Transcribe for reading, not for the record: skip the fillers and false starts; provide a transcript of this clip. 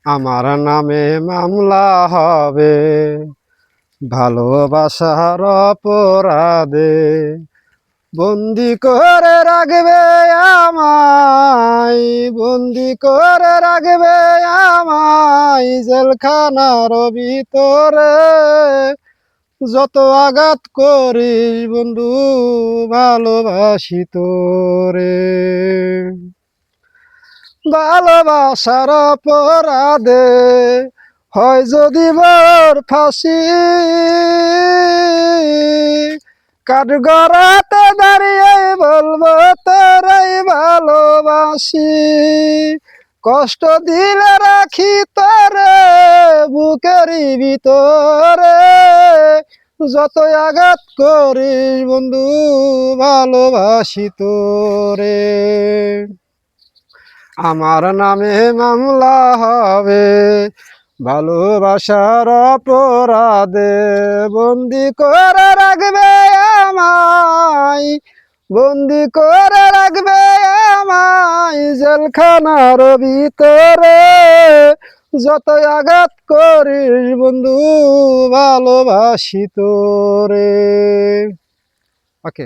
আমার নামে মামলা হবে ভালোবাসার অপরাধে, বন্দি করে রাখবে আমায়, বন্দি করে রাখবে আমায় জেলখানার ভিতরে। যত আঘাত করিস বন্ধু ভালোবাসি তোরে, ভালোবাসার অপরাধে হয় যদি মোর ফাঁসি, কাঠগড়াতে দাঁড়িয়ে বলবো তোরাই ভালোবাসি। কষ্ট দিলে রাখি তোরে বুকেরই ভিতরে, যতই আঘাত করিস বন্ধু ভালোবাসি তোরে। আমার নামে মামলা হবে ভালোবাসার অপরাধে, বন্দি করে রাখবে আমায়, বন্দি করে রাখবে আমায় জেলখানার ভিতরে। যতই আঘাত করিস বন্ধু ভালোবাসি তোরে। ওকে।